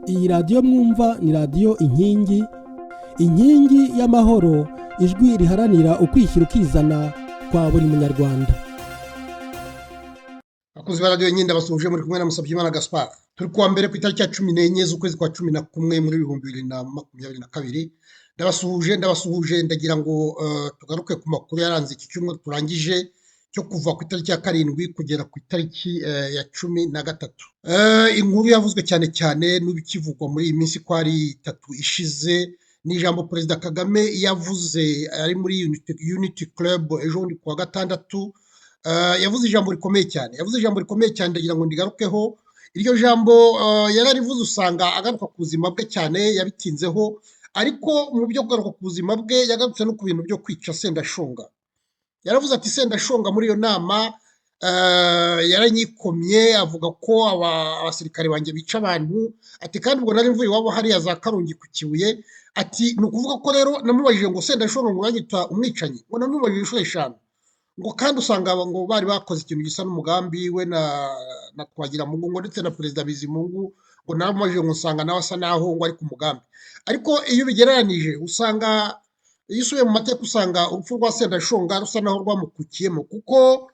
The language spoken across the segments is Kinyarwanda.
Iyi radiyo mwumva ni radiyo inkingi y'amahoro, ijwi riharanira ukwishyira ukizana kwa buri munyarwanda. Abakozi ba radiyo nyine basuhuje muri kumwe na Musabyimana Gaspard. Turi kuwa mbere ku itariki ya 14 z'ukwezi kwa 11 muri 2022. Ndabasuhuje ndagira ngo tugaruke ku makuru yaranze iki cyumweru turangije cyo kuva ku itariki ya 7 kugera ku itariki ya 13. Inkuru yavuzwe cyane n'ubikivugwa muri iyi minsi ko ari 3 ishize ni ijambo Perezida Kagame yavuze ari muri Unity Club ejo ndi kuwa gatandatu. Yavuze ijambo rikomeye cyane ndagira ngo ndigarukeho. Iryo jambo yararivuze usanga agaruka ku buzima bwe cyane, yabitinzeho, ariko mu byo kugaruka ku buzima bwe yagarutse no ku bintu byo kwica Sendashonga. Yaravuze ati Sendashonga muri iyo nama yaranyikomye, avuga ko abasirikare banjye bica abantu, ati kandi ubwo nari mvuye iwabo hariya za Karongi ku Kibuye, ati ni ukuvuga ko rero namubajije ngo Sendashonga ngo uranyita umwicanyi, ngo namubajije inshuro 5 ngo kandi usanga ngo bari bakoze ikintu gisa n'umugambi we na Twagiramungu ngo ndetse na Perezida Bizimungu, ngo namubajije ngo usanga nawe asa naho ngo ari ku mugambi. Ariko iyo bigereranije usanga iyo usubiye mu mateka usanga urupfu rwa Sendashonga rusa naho rwamukukiyemo, kuko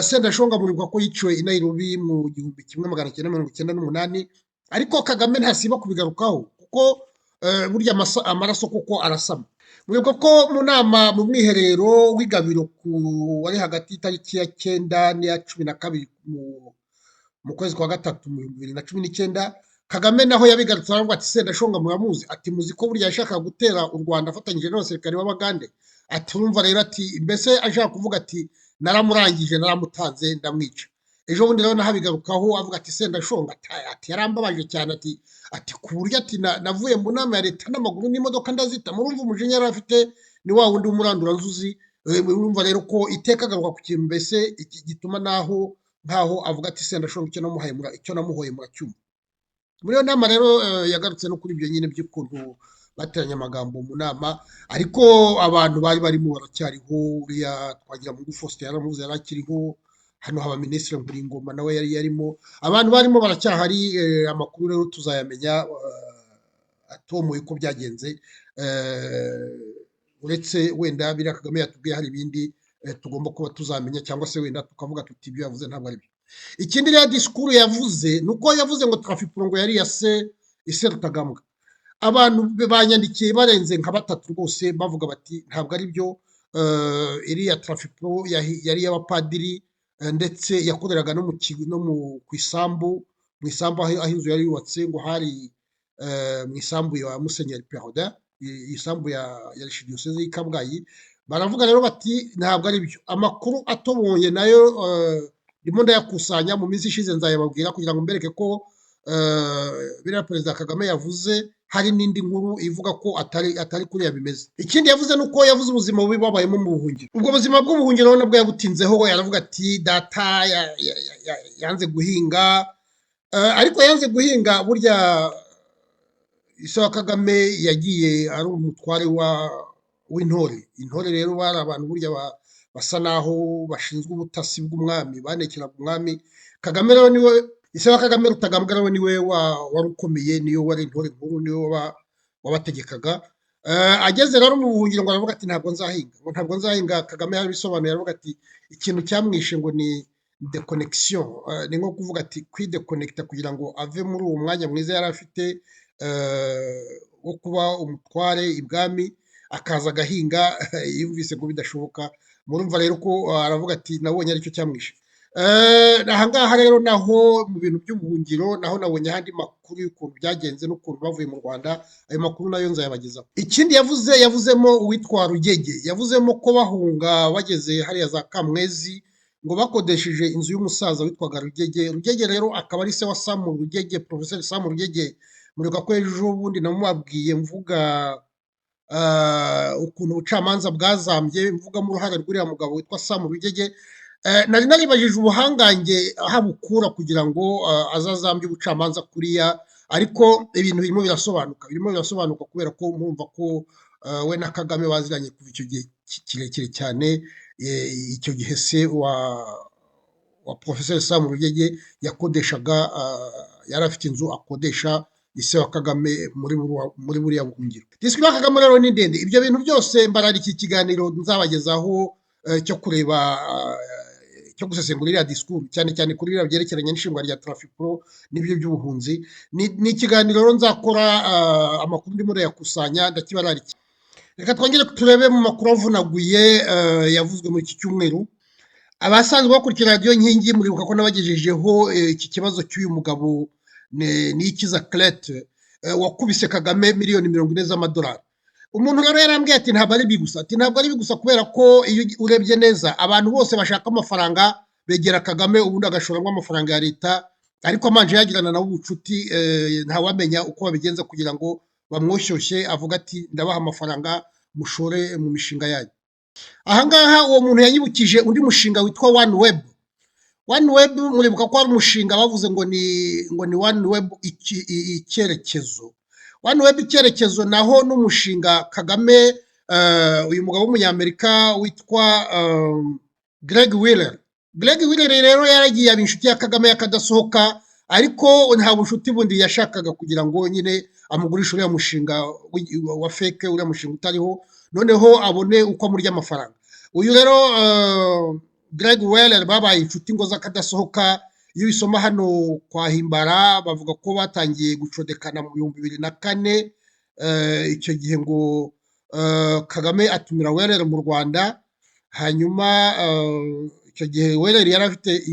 Sendashonga muribuka ko yiciwe i Nairobi mu 1998, ariko Kagame ntasiba kubigarukaho kuko burya amaraso kuko arasama. Muribuka ko mu nama mu mwiherero w'igabiro wari hagati y'itariki ya 9 n'iya 12 mu kwezi kwa gatatu mu 2019, Kagame naho yabigarutse aravuga ati Sendashonga muramuzi, ati muzi ko burya yashaka gutera u Rwanda afatanyije n'abasirikare b'Abagande, ati urumva rero ati mbese ashaka kuvuga ati naramurangije naramutanze ndamwica. Ejo bundi rero nahabigarukaho avuga ati Sendashonga ati yarambabaje cyane, ati ku buryo ati navuye mu nama ya leta n'amaguru n'imodoka ndazita. Murumva umujinya yari afite ni wa wundi w'umurandura nzuzi. Murumva rero ko iteka agaruka ku kintu mbese gituma nkaho avuga ati Sendashonga icyo namuhoye muracyumva. Muri iyo nama rero yagarutse no kuri ibyo nyine by'ukuntu bateranye amagambo mu nama, ariko abantu bari barimo baracyariho. Uriya Twagiramungu Faustin yaramuze yarakiriho, hano haba Minisitiri Nkuringoma nawe yari yarimo, abantu barimo baracyahari. Amakuru rero tuzayamenya atomoye uko byagenze, uretse wenda biriya Kagame yatubwiye hari ibindi tugomba kuba tuzamenya, cyangwa se wenda tukavuga tuti ibyo yavuze ntabwo ari byo. Ikindi rero disikuru yavuze nuko yavuze ngo trafipurongo yari ise Rutagambwa. Abantu banyandikiye barenze nka 3 rwose bavuga bati ntabwo ari byo. Iriya trafipuro yari y'abapadiri, ndetse yakoreraga no ku isambu aho inzu yari yubatse, ngo hari mu isambu ya Musenyeri Peroda, isambu ya Archdiocese y'i Kabgayi. Baravuga rero bati ntabwo ari byo. Amakuru atoboye nayo ndimo ndayakusanya, mu minsi ishize nzayababwira kugira ngo mbereke ko biriya Perezida Kagame yavuze hari n'indi nkuru ivuga ko atari kuriya bimeze. Ikindi yavuze nuko yavuze ubuzima bubi babayemo mu buhungiro. Ubwo buzima bw'ubuhungiro nabwo yabutinzeho, yaravuga ati data yanze guhinga, ariko yanze guhinga burya ise wa Kagame yagiye ari umutware w'intore. Intore rero bari abantu burya basa naho bashinzwe ubutasi bw'umwami, banekeraga umwami. Kagame rero niwe ise wa Kagame Rutagambwa rero niwe wari ukomeye, niyo wari intore nkuru, niwe wabategekaga. Ageze rero mu buhungiro ngo aravuga ati ntabwo nzahinga. Kagame yarabisobanuye aravuga ati ikintu cyamwishe ngo ni deconnection, ni nko kuvuga ati kwidekonekita kugira ngo ave muri uwo mwanya mwiza yari afite wo kuba umutware ibwami, akaza agahinga. Yumvise ko bidashoboka. Murumva rero ko aravuga ati nabonye aricyo cyamwishe. Ahangaha rero naho mu bintu by'ubuhungiro naho nabonye ahandi makuru y'ukuntu byagenze n'ukuntu bavuye mu Rwanda. Ayo makuru nayo nzayabagezaho. Ikindi yavuzemo uwitwa Rugege, yavuzemo ko bahunga bageze hariya za Kamwezi, ngo bakodesheje inzu y'umusaza witwaga Rugege. Rugege rero akaba ari se wa Samu Rugege, Professor Samu Rugege. Muribuka ko ejo bundi namubabwiye mvuga ukuntu ubucamanza bwazambye, mvugamo uruhare rw'uriya mugabo witwa Samu Rugege. Nari naribajije ubuhangange ahabukura kugira ngo azazambye ubucamanza kuriya, ariko ibintu birimo birasobanuka kubera ko mwumva ko we na Kagame baziranye kuva icyo gihe kirekire cyane. Icyo gihe se wa Professor Samu Rugege yakodeshaga, yari afite inzu akodesha ise wa Kagame muri buriya buhungiro. Disikuru ya Kagame rero ni ndende, ibyo bintu byose mbarara iki kiganiro nzabagezaho cyo kureba cyo gusesengura iriya disikuru cyane cyane kuri biriya byerekeranye n'ishingwa rya Trafipro n'ibyo by'ubuhunzi. Ni ikiganiro rero nzakora, amakuru ndimo ndayakusanya ndakibarariki. Reka twongere turebe mu makuru avunaguye yavuzwe muri iki cyumweru. Abasanzwe bakurikira radiyo Nkingi muribuka ko nabagejejeho iki kibazo cy'uyu mugabo Niyikiza Claire wakubise Kagame miliyoni 40 z'amadolari. Umuntu rero yarambwiye ati ntabwo ari bigusa, ati ntabwo ari bigusa kubera ko iyo urebye neza abantu bose bashaka amafaranga begera Kagame ubundi agashoramo amafaranga ya leta, ariko amanje yagirana nabo ubucuti, ntawamenya uko babigenza kugira ngo bamwoshyushye avuga ati ndabaha amafaranga mushore mu mishinga yanyu. Ahangaha uwo muntu yanyibukije undi mushinga witwa OneWeb. OneWeb muribuka ko ari umushinga bavuze ngo ni OneWeb icyerekezo. OneWeb icyerekezo naho n'umushinga Kagame, uyu mugabo w'umunyamerika witwa Greg Wheeler. Greg Wheeler rero yaragiye aba inshuti ya Kagame yakadasohoka, ariko nta bushuti bundi yashakaga kugira ngo nyine amugurisha uriya mushinga wa fake, uriya mushinga utariho, noneho abone uko amurya amafaranga. Uyu rero Greg Wheeler babaye inshuti ngo zakadasohoka. Iyo bisoma hano kwa Himbara bavuga ko batangiye gucodekana mu 2004, icyo gihe ngo Kagame atumira Wheeler mu Rwanda. Hanyuma icyo gihe Wheeler yari afite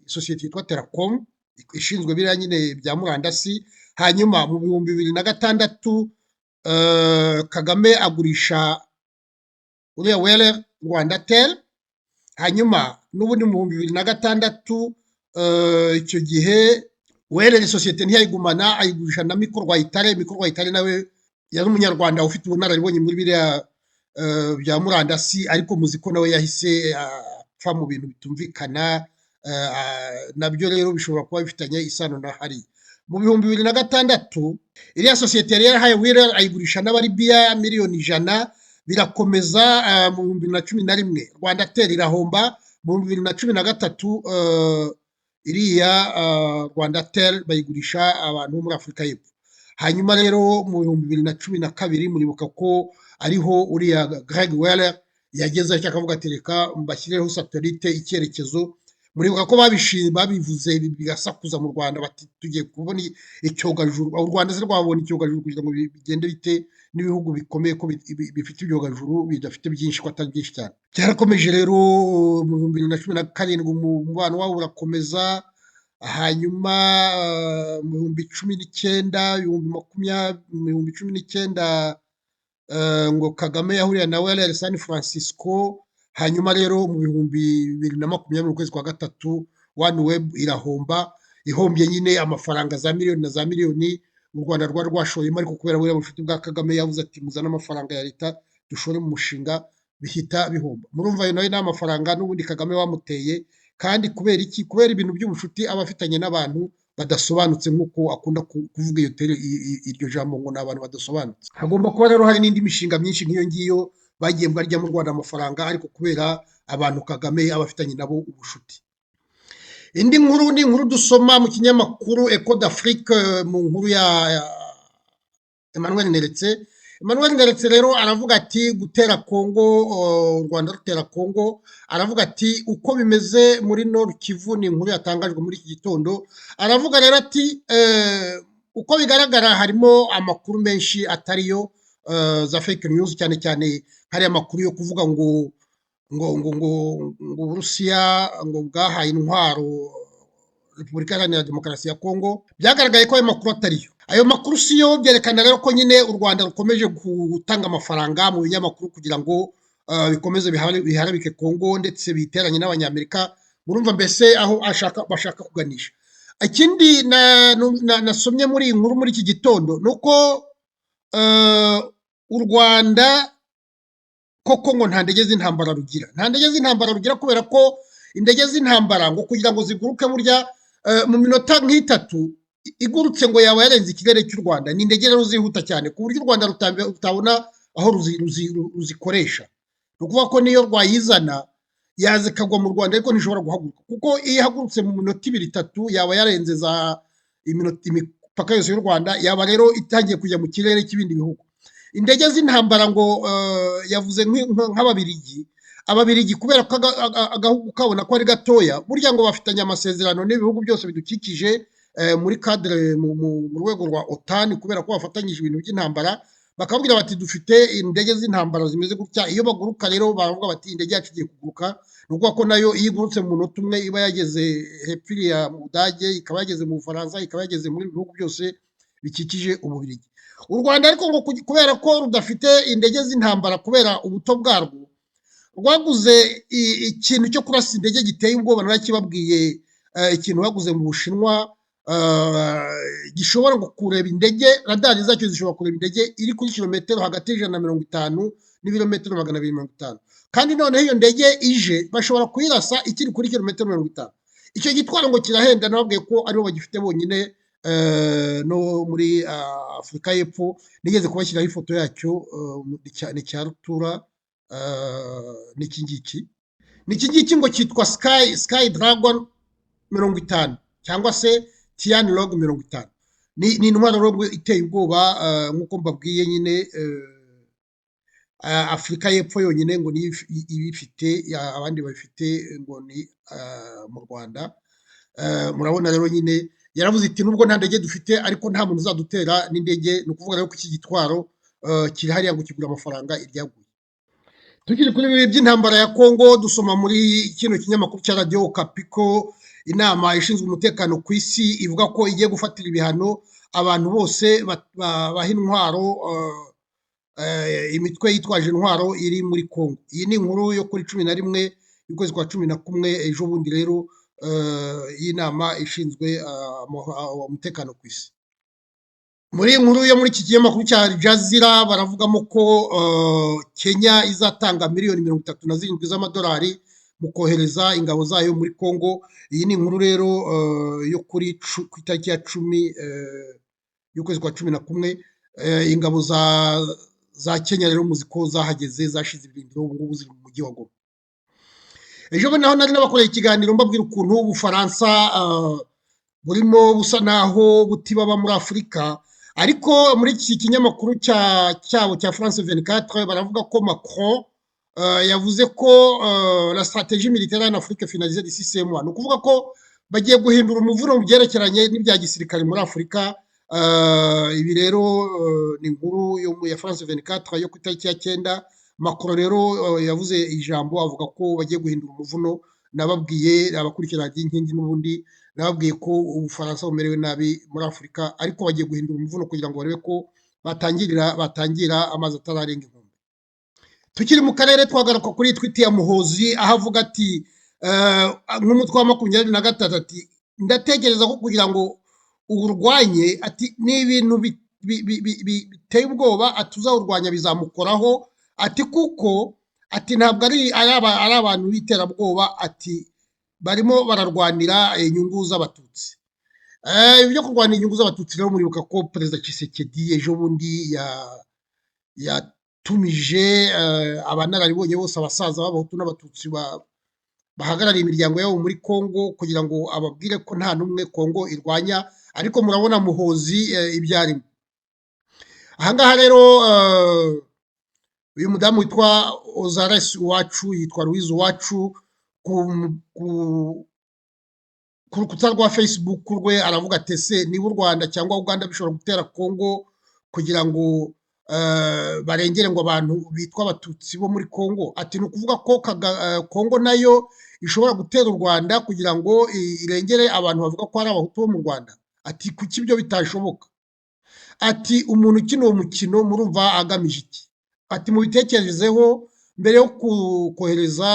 isosiyete yitwa Telecom ishinzwe biriya nyine bya murandasi. Hanyuma mu 2006 Kagame agurisha uriya Wheeler Rwanda Tel. Hanyuma n'ubundi mu 2006 icyo gihe Wheeler isosiyete ntiyayigumana, ayigurisha na Mikoro Rwayitare. Mikoro Rwayitare nawe yari umunyarwanda ufite ubunararibonye muri biriya bya murandasi, ariko muzi ko nawe yahise apfa mu bintu bitumvikana. Nabyo rero bishobora kuba bifitanye isano na hari. Mu 2006 iriya sosiyete yari yarahaye Wheeler ayigurisha n'abaribiya miliyoni 100. Birakomeza mu 2011 Rwanda Tel irahomba. Mu 2013 iriya Rwanda Tel bayigurisha abantu muri Afurika y'Epfo. Hanyuma rero mu 2012 muribuka ko ariho uriya Greg Wheeler yageze akavuga ati reka mbashyireho satellite icyerekezo. Muribuka ko babivuze bigasakuza mu Rwanda bati tugiye kubona icyogajuru. U Rwanda se rwabona icyogajuru kugira ngo bigende bite n'ibihugu bikomeye ko bifite ibyogajuru bidafite byinshi, ko atari byinshi cyane. Cyarakomeje rero mu 2017 umubano wabo urakomeza. Hanyuma mu 2019 ngo Kagame yahuriye na Wheeler San Francisco. Hanyuma rero mu 2020 mu kwezi kwa gatatu OneWeb irahomba, ihombye nyine amafaranga za miliyoni na za miliyoni. U Rwanda rwari rwashoyemo, ariko kubera buriya bucuti bwa Kagame yavuze ati muzane amafaranga ya leta dushore mu mushinga, bihita bihomba. Murumva ayo nayo ni amafaranga n'ubundi Kagame wamuteye. Kandi kubera iki? Kubera ibintu by'ubucuti aba afitanye n'abantu badasobanutse, nk'uko akunda kuvuga iryo jambo ngo ni abantu badasobanutse. Hagomba kuba rero hari n'indi mishinga myinshi nk'iyo ngiyo bagiye barya mu Rwanda amafaranga, ariko kubera abantu Kagame aba afitanye nabo ubucuti. Indi nkuru ni inkuru dusoma mu kinyamakuru Eco d'Afrique mu nkuru ya Emmanuel Neretse. Emmanuel Neretse rero aravuga ati gutera Kongo, u Rwanda rutera Kongo. Aravuga ati uko bimeze muri Nord Kivu, ni inkuru yatangajwe muri iki gitondo. Aravuga rero ati uko bigaragara harimo amakuru menshi atariyo, za fake news, cyane cyane hari amakuru yo kuvuga ngo Uburusiya ngo bwahaye intwaro Repubulika Iharanira Demokarasi ya Kongo. Byagaragaye ko ayo makuru atariyo. Ayo makuru siyo, byerekana rero ko nyine u Rwanda rukomeje gutanga amafaranga mu binyamakuru kugira ngo bikomeze biharabike Kongo, ndetse biteranye n'Abanyamerika. Murumva mbese aho bashaka kuganisha. Ikindi nasomye muri iyi nkuru muri iki gitondo ni uko u Rwanda koko ngo nta ndege z'intambara rugira. Nta ndege z'intambara rugira kubera ko indege z'intambara ngo kugira ngo ziguruke burya mu minota nk'itatu igurutse ngo yaba yarenze ikirere cy'u Rwanda. Ni indege rero zihuta cyane ku buryo u Rwanda rutabona aho ruzikoresha. Ni ukuvuga ko niyo rwayizana yaza ikagwa mu Rwanda, ariko ntishobora guhaguruka, kuko iyo ihagurutse mu minota 2-3 yaba yarenze za imipaka yose y'u Rwanda yaba rero itangiye kujya mu kirere cy'ibindi bihugu. Indege z'intambara ngo yavuze nk'ababirigi, ababirigi kubera ko agahugu kabona ko ari gatoya, burya ngo bafitanye amasezerano n'ibihugu byose bidukikije muri cadre mu rwego rwa OTAN, kubera ko bafatanyije ibintu by'intambara, bakabwira bati dufite indege z'intambara zimeze gutya, iyo baguruka rero baravuga bati indege yacu igiye kuguruka, ni ukuvuga ko nayo iyo igurutse mu munota umwe iba yageze hepfo iriya mu Budage, ikaba yageze mu Bufaransa, ikaba yageze muri bihugu byose bikikije Ububirigi. U Rwanda ariko ngo kubera ko rudafite indege z'intambara kubera ubuto bwarwo, rwaguze ikintu cyo kurasa indege giteye ubwoba, narakibabwiye, ikintu baguze mu Bushinwa gishobora kureba indege, radari zacyo zishobora kureba indege iri kuri kilometero hagati y'150 n'ibirometero 250, kandi noneho iyo ndege ije bashobora kuyirasa ikiri kuri kilometero 50. Icyo gitwaro ngo kirahenda, nababwiye ko aribo bagifite bonyine no muri Afurika y'Epfo. Nigeze kubashyiraho ifoto yacyo, ni cya rutura, n'iki ngiki ngo cyitwa Sky Dragon 50 cyangwa se Tianlog 50. Ni intwaro rero iteye ubwoba, nk'uko mbabwiye nyine. Afurika y'Epfo yonyine ngo niyo ibifite, abandi babifite ngo ni mu Rwanda. Murabona rero nyine yaravuze iti nubwo nta ndege dufite ariko nta muntu uzadutera n'indege. Ni ukuvuga rero ko iki gitwaro kiri hariya ngo kigura amafaranga iryaguye. Tukiri kuri ibi by'intambara ya Kongo, dusoma muri kino kinyamakuru cya Radio Okapi ko inama ishinzwe umutekano ku isi ivuga ko igiye gufatira ibihano abantu bose baha intwaro, imitwe yitwaje intwaro iri muri Kongo. Iyi ni inkuru yo kuri 11 y'ukwezi kwa 11 ejo bundi rero, y'inama ishinzwe umutekano ku isi. Muri inkuru yo muri iki kinyamakuru cya Al Jazeera baravugamo ko Kenya izatanga miliyoni 37 z'amadolari mu kohereza ingabo zayo muri Kongo. Iyi ni inkuru rero yo kuri ku itariki ya 10 y'ukwezi kwa 11. Ingabo za Kenya rero muzi ko zahageze, zashize ibirindiro, ubu ngubu ziri mu mujyi wa Goma. Ejo bundi naho nari nabakoreye ikiganiro mbabwira ukuntu Ubufaransa burimo busa naho butibaba muri Afurika, ariko muri iki kinyamakuru cyabo cya France 24 baravuga ko Macron yavuze ko la stratégie militaire en Afrique finalisée d'ici 6 mois. Ni ukuvuga ko bagiye guhindura umuvuno mu byerekeranye n'ibya gisirikare muri Afurika. Ibi rero ni inkuru ya France 24 yo ku itariki ya 9. Macron rero yavuze ijambo avuga ko bagiye guhindura umuvuno. Nababwiye abakurikirana ry'inkingi n'ubundi, nababwiye ko Ubufaransa bumerewe nabi muri Afurika, ariko bagiye guhindura umuvuno kugira ngo barebe ko batangira amazi atararenga inkombe. Tukiri mu karere twagaruka kuri tweet ya Muhozi aho avuga ati nk'umutwe wa 23 ati ndatekereza ko kugira ngo urwanye ati ni ibintu biteye ubwoba, atuzawurwanya bizamukoraho ati kuko ati ntabwo ari abantu b'iterabwoba, ati barimo bararwanira inyungu z'abatutsi. Ibyo kurwanira inyungu z'abatutsi rero muribuka ko Perezida Tshisekedi ejo bundi yatumije abanararibonye bose, abasaza b'abahutu n'abatutsi bahagarariye imiryango yabo muri Kongo kugira ngo ababwire ko nta n'umwe Kongo irwanya, ariko murabona Muhozi ibyarimo. Ahangaha rero uyu mudamu witwa Ozarès Uwacu, yitwa Louise Uwacu, ku rukuta rwa Facebook rwe aravuga ati ese niba u Rwanda cyangwa Uganda bishobora gutera Kongo kugira ngo barengere ngo abantu bitwa abatutsi bo muri Kongo, ati ni ukuvuga ko Kongo nayo ishobora gutera u Rwanda kugira ngo irengere abantu bavuga ko ari abahutu bo mu Rwanda. Ati kuki ibyo bitashoboka? Ati umuntu ukina uwo mukino murumva agamije iki? Ati mubitekerezeho mbere yo kohereza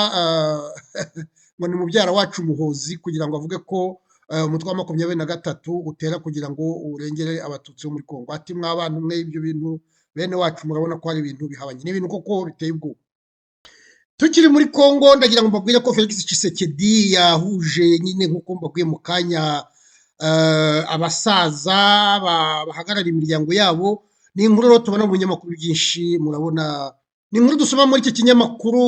ngo ni mubyara wacu Muhozi kugira ngo avuge ko umutwe wa 23 utera kugira ngo urengere abatutsi bo muri Kongo. Ati mw'abantu mwe, ibyo bintu bene wacu murabona ko ari ibintu bihabanye, ni ibintu koko biteye ubwoba. Tukiri muri Kongo ndagira ngo mbabwire ko Felix Tshisekedi yahuje nyine nk'uko mbabwiye mu kanya abasaza bahagarariye imiryango yabo. Ni inkuru rero tubona mu binyamakuru byinshi, murabona ni inkuru dusoma muri iki kinyamakuru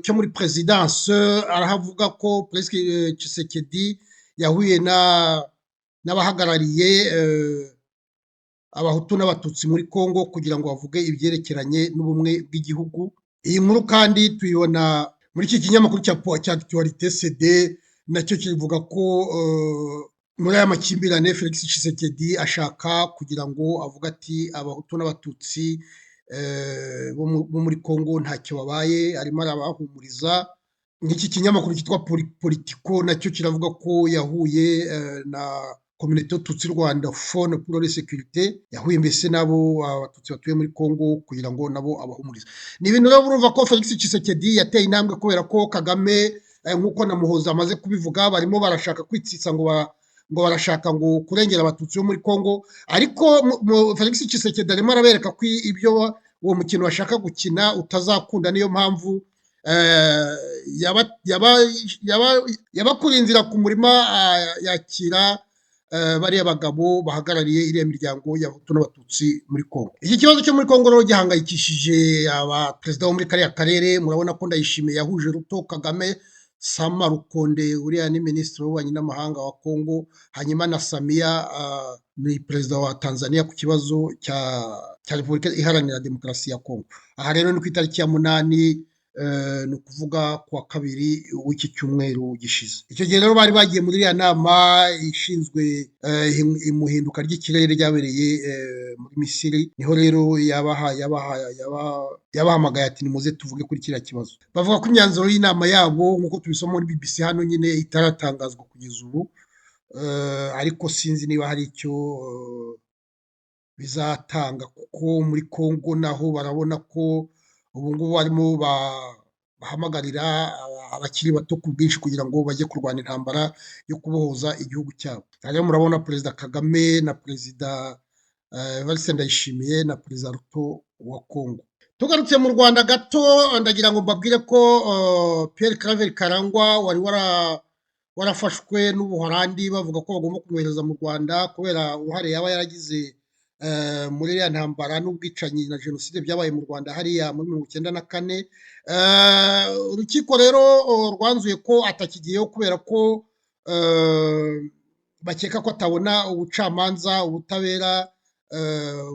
cyo muri Presidence, arahavuga ko Felix Tshisekedi yahuye n'abahagarariye abahutu n'abatutsi muri Congo kugira ngo bavuge ibyerekeranye n'ubumwe bw'igihugu. Iyi nkuru kandi tuyibona muri iki kinyamakuru cya Actualité CD, nacyo kivuga ko muri aya makimbirane Felix Tshisekedi ashaka kugira ngo avuga ati abahutu n'abatutsi bo muri Congo ntacyo babaye, arimo arabahumuriza. Nk'iki kinyamakuru cyitwa Politico nacyo kiravuga ko yahuye na communauté tutsi Rwanda Fone pour la sécurité, yahuye mbese nabo abatutsi batuye muri Congo kugira ngo nabo abahumurize. Ni ibintu rero urumva ko Felix Tshisekedi yateye intambwe kubera ko Kagame nk'uko na Muhoza amaze kubivuga barimo barashaka kwitsitsa ngo barashaka ngo kurengera abatutsi bo muri Congo, ariko Felix Tshisekedi arimo arabereka ko ibyo uwo mukino bashaka gukina utazakunda, niyo mpamvu yabakura inzira ku murima yakira bariya bagabo bahagarariye iriya miryango y'abahutu n'abatutsi muri Congo. Iki kibazo cyo muri Congo rero gihangayikishije abaperezida bo muri kariya karere. Murabona ko Ndayishimiye yahuje Ruto, Kagame, Sama Rukonde uriya ni minisitiri w'ububanyi n'amahanga wa Congo, hanyuma na Samia ni perezida wa Tanzania ku kibazo cya Repubulika Iharanira Demokarasi ya Congo. Aha rero ni ku itariki ya 8 ni ukuvuga kuwa 2 w'iki cyumweru gishize. Icyo gihe rero bari bagiye muri iriya nama ishinzwe imuhinduka ry'ikirere ryabereye muri Misiri, niho rero yabahamagaye ati nimuze tuvuge kuri kiriya kibazo. Bavuga ko imyanzuro y'inama yabo nk'uko tubisoma muri BBC hano nyine itaratangazwa kugeza ubu, ariko sinzi niba hari icyo bizatanga, kuko muri Congo naho barabona ko ubu ngubu barimo bahamagarira abakiri bato ku bwinshi kugira ngo bajye kurwana intambara yo kubohoza igihugu cyabo. Rero murabona Perezida Kagame na Perezida Ndayishimiye na Perezida Ruto wa Congo. Tugarutse mu Rwanda gato, ndagira ngo mbabwire ko Pierre Claver Karangwa wari warafashwe n'Ubuholandi bavuga ko bagomba kumwohereza mu Rwanda kubera uruhare yaba yaragize muri iriya ntambara n'ubwicanyi na jenoside byabaye mu Rwanda hariya muri 1994. Urukiko rero rwanzuye ko atakigiyeho kubera ko bakeka ko atabona ubucamanza, ubutabera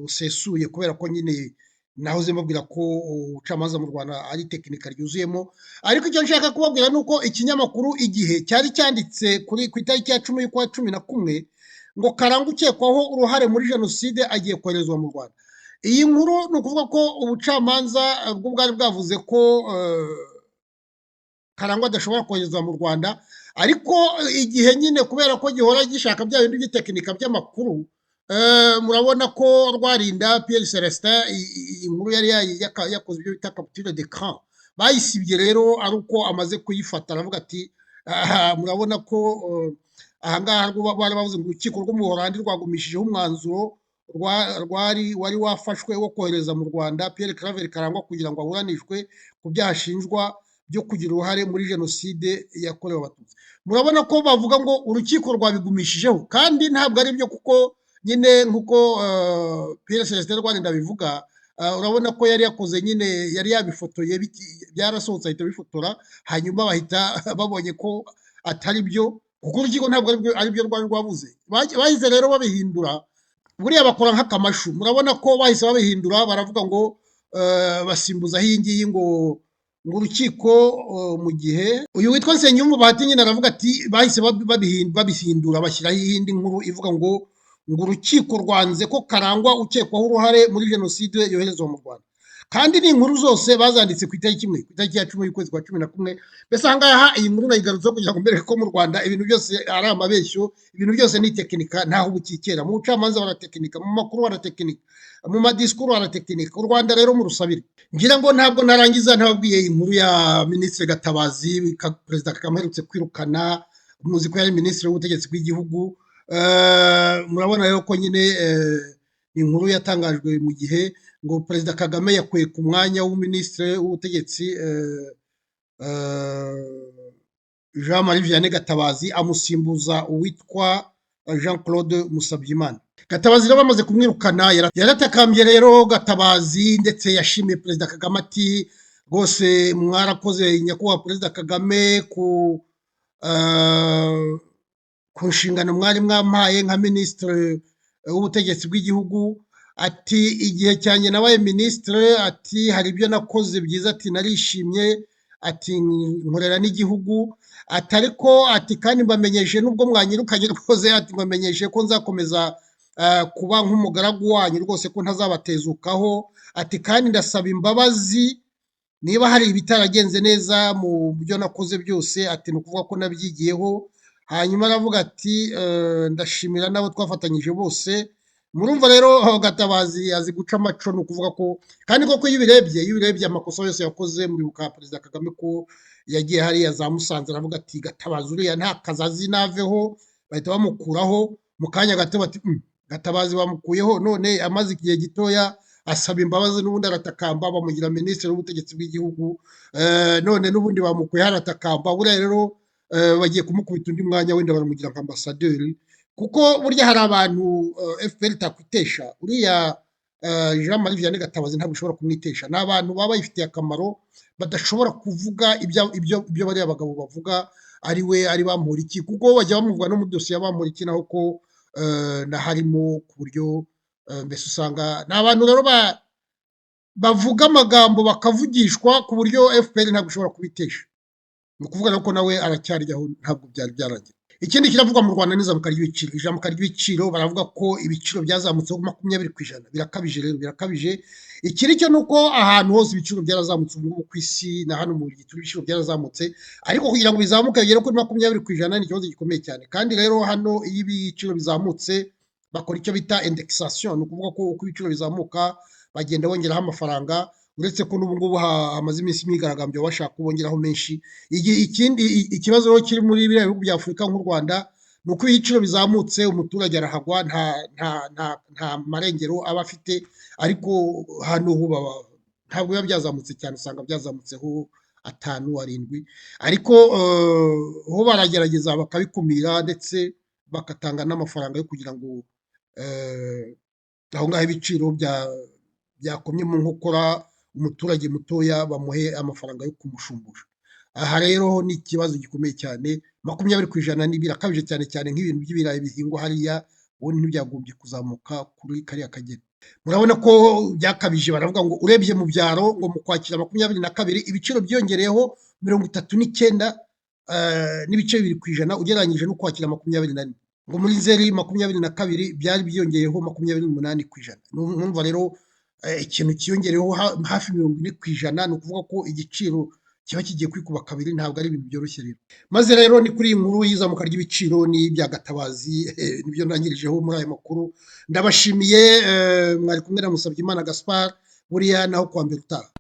busesuye, kubera ko nyine nahoze mbabwira ko ubucamanza mu Rwanda ari tekinika ryuzuyemo. Ariko icyo nshaka kubabwira ni uko ikinyamakuru Igihe cyari cyanditse ku itariki ya 10 y'ukwa 11 ngo Karangwa ukekwaho uruhare muri jenoside agiye koherezwa mu Rwanda. Iyi nkuru ni ukuvuga ko ubucamanza bwo bwari bwavuze ko Karangwa adashobora koherezwa mu Rwanda, ariko Igihe nyine kubera ko gihora gishaka bya bindi by'itekinika by'amakuru, murabona ko Rwarinda Pierre Celestin iyi nkuru yari yakoze ibyo bita capture d'écran, bayisibye rero ari uko amaze kuyifata aravuga ati murabona ko ahangaha bari bavuze ngo urukiko rwo mu Buholandi rwagumishijeho umwanzuro wari wafashwe wo kohereza mu Rwanda Pierre Claver Karangwa kugira ngo aburanishwe ku byaha ashinjwa byo kugira uruhare muri jenoside yakorewe abatutsi. Murabona ko bavuga ngo urukiko rwabigumishijeho, kandi ntabwo ari byo, kuko nyine nk'uko Pierre Celestin Rwarinda bivuga, urabona ko yari yakoze nyine yari yabifotoye byarasohotse ahita bifotora, hanyuma bahita babonye ko atari byo, kuko urukiko ntabwo ari byo rwari rwabuze. Bahise rero babihindura, buriya bakora nk'akamashu. Murabona ko bahise babihindura, baravuga ngo basimbuzaho iyi ngiyi ngo urukiko mu Gihe, uyu witwa Nsengiyumva Bahati nyine aravuga ati bahise babihindura bashyiraho iyindi nkuru ivuga ngo urukiko rwanze ko Karangwa ukekwaho uruhare muri jenoside yoherezwa mu Rwanda. Kandi ni inkuru zose bazanditse ku itariki imwe, ku itariki ya 10 y'ukwezi kwa 11. Mbese ahangaha iyi nkuru nayigarutseho kugira ngo mbereke ko mu Rwanda ibintu byose ari amabeshyo, ibintu byose ni tekinika, ntaho bukikera. Mu bucamanza baratekinika, mu makuru baratekinika, mu madisikuru baratekinika. U Rwanda rero mu rusabire. Ngira ngo ntabwo narangiza ntababwiye inkuru ya Minisitiri Gatabazi Perezida Kagame aherutse kwirukana, muzi ko yari Minisitiri w'ubutegetsi bw'igihugu. Murabona rero ko nyine inkuru yatangajwe mu Gihe ngo Perezida Kagame yakuye ku mwanya w'Uminisitiri w'ubutegetsi Jean Marie Vianney Gatabazi amusimbuza uwitwa Jean Claude Musabyimana. Gatabazi rero bamaze kumwirukana yaratakambye rero Gatabazi, ndetse yashimiye Perezida Kagame ati rwose mwarakoze nyakubahwa Perezida Kagame ku nshingano mwari mwampaye nka minisitiri w'ubutegetsi bw'igihugu, ati igihe cyanjye nabaye minisitiri, ati hari ibyo nakoze byiza, ati narishimye, ati nkorera n'igihugu, ati ariko ati kandi mbamenyeshe nubwo mwanyirukanye rwose, ati mbamenyeshe ko nzakomeza kuba nk'umugaragu wanyu rwose, ko ntazabatezukaho, ati kandi ndasaba imbabazi niba hari ibitaragenze neza mu byo nakoze byose, ati ni ukuvuga ko nabyigiyeho. Hanyuma aravuga ati ndashimira n'abo twafatanyije bose. Murumva rero Gatabazi azi guca amaco, ni ukuvuga ko kandi koko iyo ubirebye amakosa yose yakoze, muribuka Perezida Kagame ko yagiye hariya za Musanze aravuga ati Gatabazi uriya nta kazi azi naveho, bahita bamukuraho mu kanya gato bati Gatabazi bamukuyeho, none amaze igihe gitoya asaba imbabazi, n'ubundi aratakamba bamugira minisitiri w'ubutegetsi bw'igihugu, none n'ubundi bamukuye aratakamba. Buriya rero bagiye kumukubita undi mwanya, wenda baramugira nka ambasaderi, kuko burya hari abantu FPR itakwitesha. Uriya Jean Marie Vianney Gatabazi ntabwo ushobora kumwitesha. Ni abantu baba bayifitiye akamaro, badashobora kuvuga ibyo bariya bagabo bavuga, ari we ari Bamporiki, kuko bajya bamuvuga no muri dosiye ya Bamporiki naho ko harimo ku buryo mbese usanga ni abantu rero bavuga amagambo bakavugishwa ku buryo FPR ntabwo ushobora kubitesha. Ni ukuvuga ko nawe aracyaryaho, ntabwo byari byarangiye. Ikindi kiravugwa mu Rwanda ni izamuka ry'ibiciro. Izamuka ry'ibiciro baravuga ko ibiciro byazamutseho 20%. Birakabije rero, birakabije. Ikiri cyo ni uko ahantu hose ibiciro byarazamutse ubu ku isi, na hano mu gihugu ibiciro byarazamutse, ariko kugira ngo bizamuke bigere kuri 20% ni ikibazo gikomeye cyane. Kandi rero hano iyo ibiciro bizamutse bakora icyo bita indexation, ni ukuvuga ko uko ibiciro bizamuka bagenda bongeraho amafaranga, uretse ko n'ubu ngubu hamaze iminsi imyigaragambyo bashaka kubongeraho menshi. Ikindi ikibazo rero kiri muri biriya bihugu bya Afurika nk'u Rwanda ni uko ibiciro bizamutse umuturage arahagwa, nta marengero aba afite, ariko hano ho ntabwo biba byazamutse cyane, usanga byazamutseho 5, 7, ariko ho baragerageza bakabikumira ndetse bagatanga n'amafaranga yo kugira ngo aho ngaho ibiciro byakomye mu nkokora umuturage mutoya bamuhe amafaranga yo kumushumbusha. Aha rero ni ikibazo gikomeye cyane, 20% ni birakabije cyane cyane nk'ibintu by'ibirayi bihingwa hariya, ubundi ntibyagombye kuzamuka kuri kariya kageni. Murabona ko byakabije, baravuga ngo urebye mu byaro ngo mu Kwakira 22 ibiciro byiyongereyeho 39 n'ibice 2% ugereranyije no Kwakira 24, ngo muri Nzeri 22 byari byiyongereyeho 28%. Numva rero ikintu kiyongereyeho hafi 40%, ni ukuvuga ko igiciro kiba kigiye kwikuba kabiri, ntabwo ari ibintu byoroshye rero. Maze rero ni kuri iyi nkuru y'izamuka ry'ibiciro n'ibya Gatabazi nibyo ntangirijeho muri aya makuru. Ndabashimiye, mwari kumwe na Musabyimana Gaspard, buriya naho kuwa mbere utaha.